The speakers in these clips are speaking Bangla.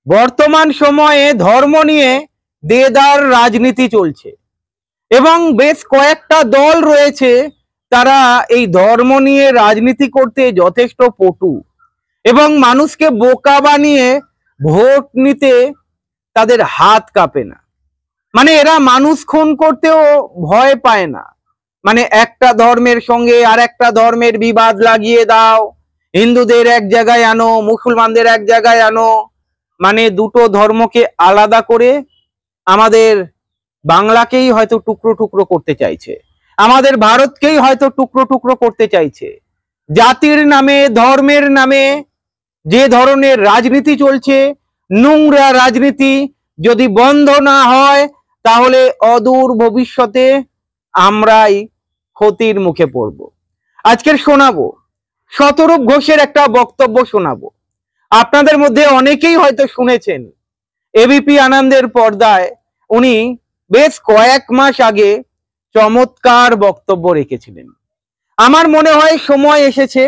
বর্তমান সময়ে ধর্ম নিয়ে দেদার রাজনীতি চলছে এবং বেশ কয়েকটা দল রয়েছে, তারা এই ধর্ম নিয়ে রাজনীতি করতে যথেষ্ট পটু এবং মানুষকে বোকা বানিয়ে ভোট নিতে তাদের হাত কাঁপে না। মানে এরা মানুষ খুন করতেও ভয় পায় না। মানে একটা ধর্মের সঙ্গে আর একটা ধর্মের বিবাদ লাগিয়ে দাও, হিন্দুদের এক জায়গায় আনো, মুসলমানদের এক জায়গায় আনো, মানে দুটো ধর্মকে আলাদা করে আমাদের বাংলাকেই হয়তো টুকরো টুকরো করতে চাইছে, আমাদের ভারতকেই হয়তো টুকরো টুকরো করতে চাইছে। জাতির নামে, ধর্মের নামে যে ধরনের রাজনীতি চলছে, নোংরা রাজনীতি, যদি বন্ধ না হয় তাহলে অদূর ভবিষ্যতে আমরাই ক্ষতির মুখে পড়ব। আজকের শোনাবো শতরূপ ঘোষের একটা বক্তব্য শোনাবো। আপনাদের মধ্যে অনেকেই হয়তো শুনেছেন, এবিপি আনন্দের পর্দায় উনি বেশ কয়েক মাস আগে চমৎকার বক্তব্য রেখেছিলেন। আমার মনে হয় সময় এসেছে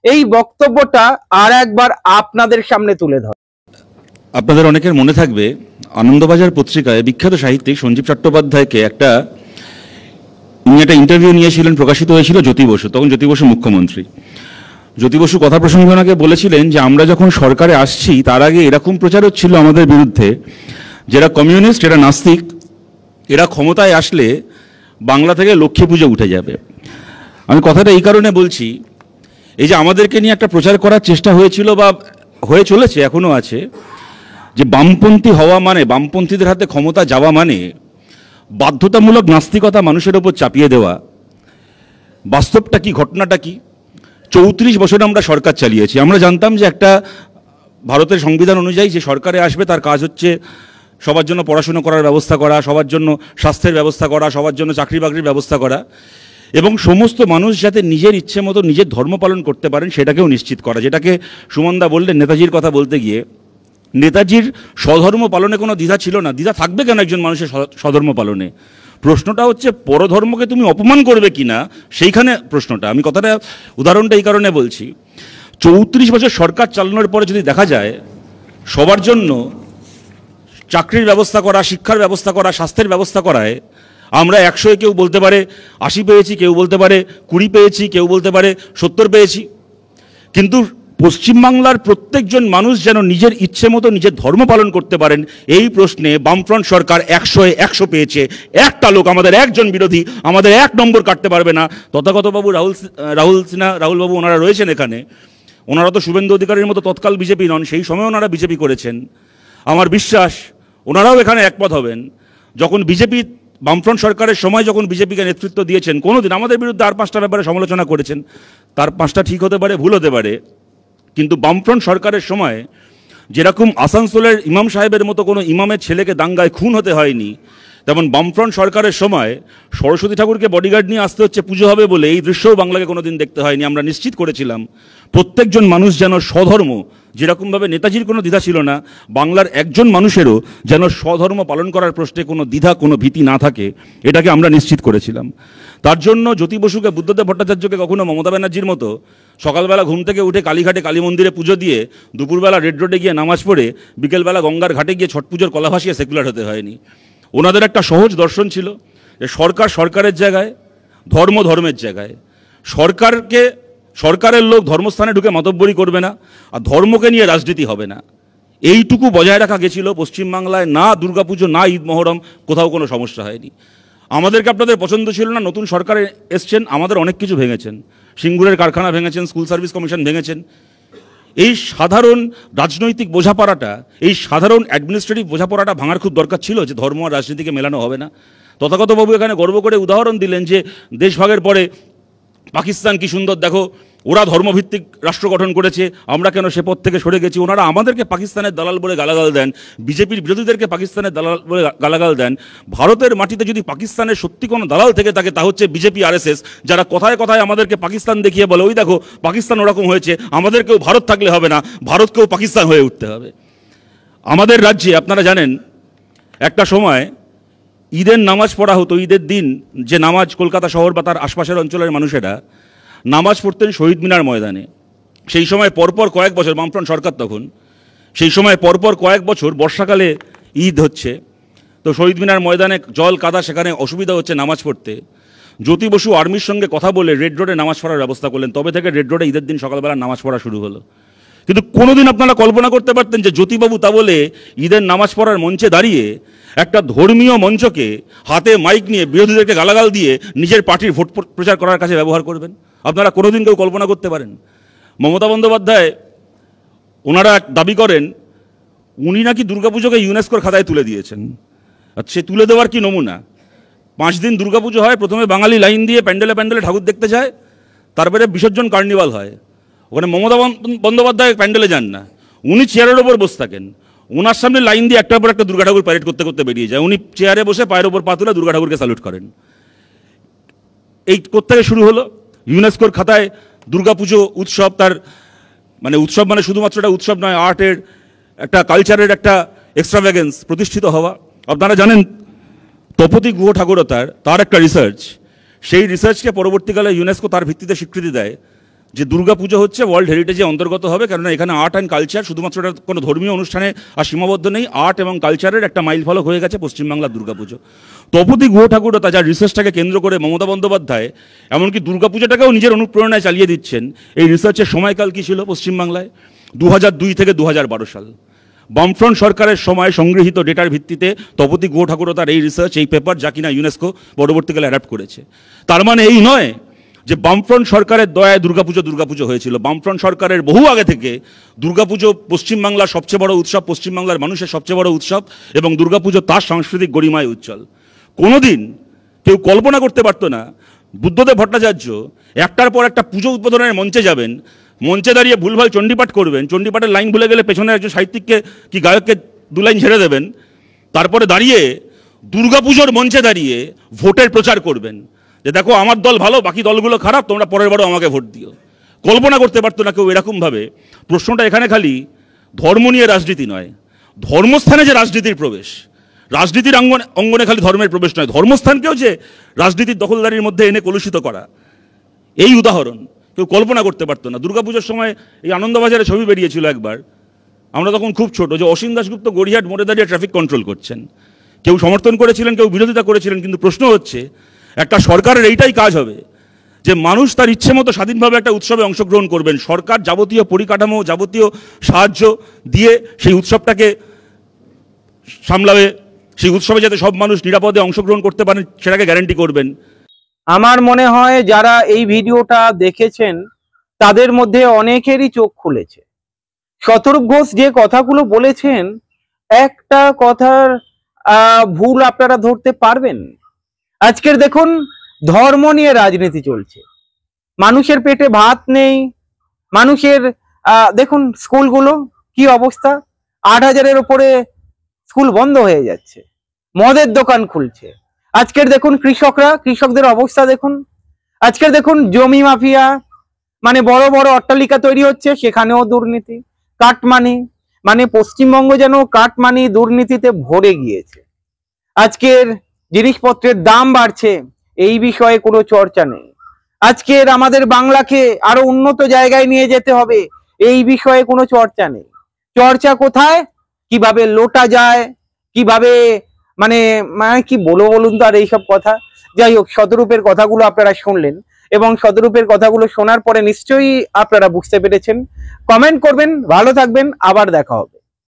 এই বক্তব্যটা আর একবার আপনাদের সামনে তুলে ধর। আপনাদের অনেকের মনে থাকবে, আনন্দবাজার পত্রিকায় বিখ্যাত সাহিত্যিক সঞ্জীব চট্টোপাধ্যায়কে একটা ইন্টারভিউ নিয়েছিলেন, প্রকাশিত হয়েছিল জ্যোতি বসু, তখন জ্যোতি বসু মুখ্যমন্ত্রী। জ্যোতি বসু কথা প্রসঙ্গে ওনাকে বলেছিলেন যে আমরা যখন সরকারে আসছি তার আগে এরকম প্রচার হচ্ছিল আমাদের বিরুদ্ধে, যারা কমিউনিস্ট, এরা নাস্তিক, এরা ক্ষমতায় আসলে বাংলা থেকে লক্ষ্মী পুজো উঠে যাবে। আমি কথাটা এই কারণে বলছি, এই যে আমাদেরকে নিয়ে একটা প্রচার করার চেষ্টা হয়েছিল বা হয়ে চলেছে, এখনো আছে, যে বামপন্থী হওয়া মানে, বামপন্থীদের হাতে ক্ষমতা যাওয়া মানে বাধ্যতামূলক নাস্তিকতা মানুষের ওপর চাপিয়ে দেওয়া। বাস্তবটা কি, ঘটনাটা কি? 34 বছর আমরা সরকার চালিয়েছি। আমরা জানতাম যে একটা ভারতের সংবিধান অনুযায়ী যে সরকারে আসবে তার কাজ হচ্ছে সবার জন্য পড়াশোনা করার ব্যবস্থা করা, সবার জন্য স্বাস্থ্যের ব্যবস্থা করা, সবার জন্য চাকরি বাকরির ব্যবস্থা করা এবং সমস্ত মানুষ যাতে নিজের ইচ্ছে মতো নিজের ধর্ম পালন করতে পারেন সেটাকেও নিশ্চিত করা। যেটাকে সুমনদা বললেন নেতাজির কথা বলতে গিয়ে, নেতাজির স্বধর্ম পালনে কোনো দ্বিধা ছিল না। দ্বিধা থাকবে কেন একজন মানুষের স্বধর্ম পালনে? প্রশ্নটা হচ্ছে পরধর্মকে তুমি অপমান করবে কিনা, সেইখানে প্রশ্নটা। আমি কথাটা, উদাহরণটা এই কারণে বলছি, 34 বছর সরকার চালানোর পরে যদি দেখা যায় সবার জন্য চাকরির ব্যবস্থা করা, শিক্ষার ব্যবস্থা করা, স্বাস্থ্যের ব্যবস্থা করায় আমরা 100-এ কেউ বলতে পারে 80 পেয়েছি, কেউ বলতে পারে 20 পেয়েছি, কেউ বলতে পারে 70 পেয়েছি, কিন্তু পশ্চিমবাংলার প্রত্যেকজন মানুষ যেন নিজের ইচ্ছে মতো নিজের ধর্ম পালন করতে পারেন, এই প্রশ্নে বামফ্রন্ট সরকার 100-এ 100 পেয়েছে। একটা লোক, আমাদের একজন বিরোধী আমাদের 1 নম্বর কাটতে পারবে না। তথাগতবাবু রাহুলবাবু ওনারা রয়েছেন এখানে, ওনারা তো শুভেন্দু অধিকারীর মতো তৎকাল বিজেপি নন, সেই সময় ওনারা বিজেপি করেছেন। আমার বিশ্বাস ওনারাও এখানে একমত হবেন। যখন বিজেপি, বামফ্রন্ট সরকারের সময় যখন বিজেপিকে নেতৃত্ব দিয়েছেন, কোনোদিন আমাদের বিরুদ্ধে আর 5টা ব্যাপারে সমালোচনা করেছেন, তার 5টা ঠিক হতে পারে, ভুল হতে পারে, কিন্তু বামফ্রন্ট সরকারের সময় যেরকম আসানসোলের ইমাম সাহেবের মতো কোনো ইমামের ছেলেকে দাঙ্গায় খুন হতে হয়নি, তেমন বামফ্রন্ট সরকারের সময় সরস্বতী ঠাকুরকে বডিগার্ড নিয়ে আসতে হচ্ছে পুজো হবে বলে, এই দৃশ্যও বাংলাকে কোনোদিন দেখতে হয়নি। আমরা নিশ্চিত করেছিলাম প্রত্যেকজন মানুষ যেন স্বধর্ম, যেরকমভাবে নেতাজির কোনো দ্বিধা ছিল না, বাংলার একজন মানুষেরও যেন স্বধর্ম পালন করার প্রশ্নে কোনো দ্বিধা, কোনো ভীতি না থাকে, এটাকে আমরা নিশ্চিত করেছিলাম। তার জন্য জ্যোতি বসুকে, বুদ্ধদেব ভট্টাচার্যকে কখনো মমতা ব্যানার্জির মতো সকালবেলা ঘুম থেকে উঠে কালীঘাটে কালী মন্দিরে পুজো দিয়ে, দুপুরবেলা রেড রোডে গিয়ে নামাজ পড়ে, বিকেলবেলা গঙ্গার ঘাটে গিয়ে ছট পুজোর কলা ভাসিয়ে সেকুলার হতে হয়নি। ওনাদের একটা সহজ দর্শন ছিল যে সরকার সরকারের জায়গায়, ধর্ম ধর্মের জায়গায়। সরকারের লোক ধর্মস্থানে ঢুকে মাতব্বরি করবে না, আর ধর্মকে নিয়ে রাজনীতি হবে না। এইটুকু বজায় রাখা গেছিল পশ্চিমবাংলায়। না দুর্গাপুজো, না ঈদ মহরম, কোথাও কোনো সমস্যা হয়নি। আমাদেরকে আপনাদের পছন্দ ছিল না, নতুন সরকারে এসছেন, আমাদের অনেক কিছু ভেঙেছেন, সিঙ্গুরের কারখানা ভেঙেছেন, স্কুল সার্ভিস কমিশন ভেঙেছেন। এই সাধারণ রাজনৈতিক বোঝাপড়াটা, এই সাধারণ অ্যাডমিনিস্ট্রেটিভ বোঝাপড়াটা ভাঙার খুব দরকার ছিল, যে ধর্ম আর রাজনীতিকে মেলানো হবে না। তথাগতবাবু এখানে গর্ব করে উদাহরণ দিলেন যে দেশভাগের পরে পাকিস্তান কি সুন্দর, দেখো ওরা ধর্মভিত্তিক রাষ্ট্র গঠন করেছে, আমরা কেন সে পথ থেকে সরে গেছি। ওনারা আমাদেরকে পাকিস্তানের দালাল বলে গালাগাল দেন, বিজেপির বিরোধীদেরকে পাকিস্তানের দালাল বলে গালাগাল দেন। ভারতের মাটিতে যদি পাকিস্তানের সত্যি কোনো দালাল থেকে থাকে তা হচ্ছে বিজেপি আরএসএস, যারা কথায় কথায় আমাদেরকে পাকিস্তান দেখিয়ে বলে ওই দেখো পাকিস্তান ওরকম হয়েছে, আমাদেরকেও ভারত থাকলে হবে না, ভারতকেও পাকিস্তান হয়ে উঠতে হবে। আমাদের রাজ্যে আপনারা জানেন একটা সময় ঈদের নামাজ পড়া হতো, ঈদের দিন যে নামাজ কলকাতা শহর বা তার আশপাশের অঞ্চলের মানুষেরা নামাজ পড়তেন শহীদ মিনার ময়দানে। সেই সময় পরপর কয়েক বছর, বামফ্রন্ট সরকার তখন, সেই সময় পরপর কয়েক বছর বর্ষাকালে ঈদ হচ্ছে, তো শহীদ মিনার ময়দানে জল কাদা, সেখানে অসুবিধা হচ্ছে নামাজ পড়তে। জ্যোতি বসু আর্মির সঙ্গে কথা বলে রেড রোডে নামাজ পড়ার ব্যবস্থা করলেন, তবে থেকে রেড রোডে ঈদের দিন সকালবেলা নামাজ পড়া শুরু হলো। কিন্তু কোনোদিন আপনারা কল্পনা করতে পারতেন যে জ্যোতিবাবু তা বলে ঈদের নামাজ পড়ার মঞ্চে দাঁড়িয়ে একটা ধর্মীয় মঞ্চকে হাতে মাইক নিয়ে বিরোধীদেরকে গালাগাল দিয়ে নিজের পার্টির ভোট প্রচার করার কাছে ব্যবহার করবেন? আপনারা কোনোদিন কেউ কল্পনা করতে পারেন? মমতা বন্দ্যোপাধ্যায় ওনারা দাবি করেন উনি নাকি দুর্গাপুজোকে ইউনেস্কোর খাতায় তুলে দিয়েছেন। সে তুলে দেওয়ার কি নমুনা? 5 দিন দুর্গাপুজো হয়, প্রথমে বাঙালি লাইন দিয়ে প্যান্ডেলে প্যান্ডেলে ঠাকুর দেখতে যায়, তারপরে বিসর্জন কার্নিভাল হয়। ওখানে মমতা বন্দ্যোপাধ্যায় প্যান্ডেলে যান না, উনি চেয়ারের ওপর বসে থাকেন, ওনার সামনে লাইন দিয়ে একটার পর একটা দুর্গা ঠাকুর প্যারেড করতে করতে বেরিয়ে যায়, উনি চেয়ারে বসে পায়ের ওপর পা তুলে দুর্গা ঠাকুরকে স্যালুট করেন। এই কোত্থেকে শুরু হলো? ইউনেস্কোর খাতায় দুর্গাপুজো উৎসব, তার মানে উৎসব মানে শুধুমাত্র একটা উৎসব নয়, আর্টের একটা, কালচারের একটা এক্সট্রাভ্যাগেন্স প্রতিষ্ঠিত হওয়া। আপনারা জানেন তপতি গুহ ঠাকুরতার তার একটা রিসার্চ, সেই রিসার্চকে পরবর্তীকালে ইউনেস্কো তার ভিত্তিতে স্বীকৃতি দেয় যে দুর্গাপুজো হচ্ছে ওয়ার্ল্ড হেরিটেজে অন্তর্গত হবে, কেননা এখানে আর্ট অ্যান্ড কালচার শুধুমাত্র কোনো ধর্মীয় অনুষ্ঠানে আর সীমাবদ্ধ নেই, আর্ট এবং কালচারের একটা মাইল ফলক হয়ে গেছে পশ্চিমবাংলার দুর্গাপুজো। তপতি গুহ ঠাকুরতা যার রিসার্চটাকে কেন্দ্র করে মমতা বন্দ্যোপাধ্যায় এমনকি দুর্গাপুজোটাকেও নিজের অনুপ্রেরণায় চালিয়ে দিচ্ছেন। এই রিসার্চের সময়কাল কী ছিল পশ্চিমবাংলায়? 2002 থেকে 2012 সাল। বামফ্রন্ট সরকারের সময় সংগৃহীত ডেটার ভিত্তিতে তপতি গুহ ঠাকুরতার এই রিসার্চ, এই পেপার, যা কিনা ইউনেস্কো পরবর্তীকালে অ্যাডাপ্ট করেছে। তার মানে এই নয় যে বামফ্রন্ট সরকারের দয়ায় দুর্গাপুজো হয়েছিল। বামফ্রন্ট সরকারের বহু আগে থেকে দুর্গাপুজো পশ্চিমবাংলার সবচেয়ে বড় উৎসব, পশ্চিমবাংলার মানুষের সবচেয়ে বড় উৎসব, এবং দুর্গাপুজো তার সাংস্কৃতিক গরিমায় উজ্জ্বল। কোনোদিন কেউ কল্পনা করতে পারতো না বুদ্ধদেব ভট্টাচার্য একটার পর একটা পুজো উদ্বোধনের মঞ্চে যাবেন, মঞ্চে দাঁড়িয়ে ভুলভাল চণ্ডীপাঠ করবেন, চণ্ডীপাঠের লাইন ভুলে গেলে পেছনে একজন সাহিত্যিককে কি গায়ককে 2 লাইন ছেড়ে দেবেন, তারপরে দাঁড়িয়ে দুর্গাপুজোর মঞ্চে দাঁড়িয়ে ভোটের প্রচার করবেন যে দেখো আমার দল ভালো, বাকি দলগুলো খারাপ, তোমরা পরের বারও আমাকে ভোট দিও। কল্পনা করতে পারতো না কেউ এরকমভাবে। প্রশ্নটা এখানে খালি ধর্ম নিয়ে রাজনীতি নয়, ধর্মস্থানে যে রাজনীতির প্রবেশ, রাজনীতির অঙ্গনে খালি ধর্মের প্রবেশ নয়, ধর্মস্থানকেও যে রাজনীতির দখলদারির মধ্যে এনে কলুষিত করা, এই উদাহরণ কেউ কল্পনা করতে পারতো না। দুর্গাপুজোর সময় এই আনন্দবাজারে ছবি বেরিয়েছিল একবার, আমরা তখন খুব ছোট, যে অসীম দাশগুপ্ত গড়িয়াহাট মোড়ে দাঁড়িয়ে ট্রাফিক কন্ট্রোল করছেন। কেউ সমর্থন করেছিলেন, কেউ বিরোধিতা করেছিলেন, কিন্তু প্রশ্ন হচ্ছে একটা সরকারের এইটাই কাজ হবে যে মানুষ তার ইচ্ছে মতো স্বাধীনভাবে একটা উৎসবে অংশগ্রহণ করবেন, সরকার যাবতীয় পরিকাঠামো, যাবতীয় সাহায্য দিয়ে সেই উৎসবটাকে সামলাবে, সেই উৎসবে যাতে সব মানুষ নিরাপদে অংশগ্রহণ করতে পারেন সেটাকে গ্যারান্টি করবেন। আমার মনে হয় যারা এই ভিডিওটা দেখেছেন তাদের মধ্যে অনেকেরই চোখ খুলেছে। শতরূপ ঘোষ যে কথাগুলো বলেছেন, একটা কথার ভুল আপনারা ধরতে পারবেন। আজকের দেখুন ধর্ম নিয়ে রাজনীতি চলছে, মানুষের পেটে ভাত নেই, মানুষের দেখুন স্কুলগুলো কি অবস্থা, 8,000-এর উপরে স্কুল বন্ধ হয়ে যাচ্ছে, মদের দোকান খুলছে। আজকের দেখুন কৃষকদের অবস্থা দেখুন। আজকের দেখুন জমি মাফিয়া, মানে বড় বড় অট্টালিকা তৈরি হচ্ছে, সেখানেও দুর্নীতি, কাটমানি, মানে পশ্চিমবঙ্গ যেন কাটমানি দুর্নীতিতে ভরে গিয়েছে। আজকের জিনিসপত্রের দাম বাড়ছে, এই বিষয়ে কোনো চর্চা নেই। আজকের আমাদের বাংলাকে আরো উন্নত জায়গায় নিয়ে যেতে হবে, এই বিষয়ে কোনো চর্চা নেই। চর্চা কোথায়? কিভাবে লোটা যায়, কিভাবে মানে কি বলুন তো আর এইসব কথা। যাই হোক, শতরূপের কথাগুলো আপনারা শুনলেন, এবং শতরূপের কথাগুলো শোনার পরে নিশ্চয়ই আপনারা বুঝতে পেরেছেন। কমেন্ট করবেন, ভালো থাকবেন, আবার দেখা হবে।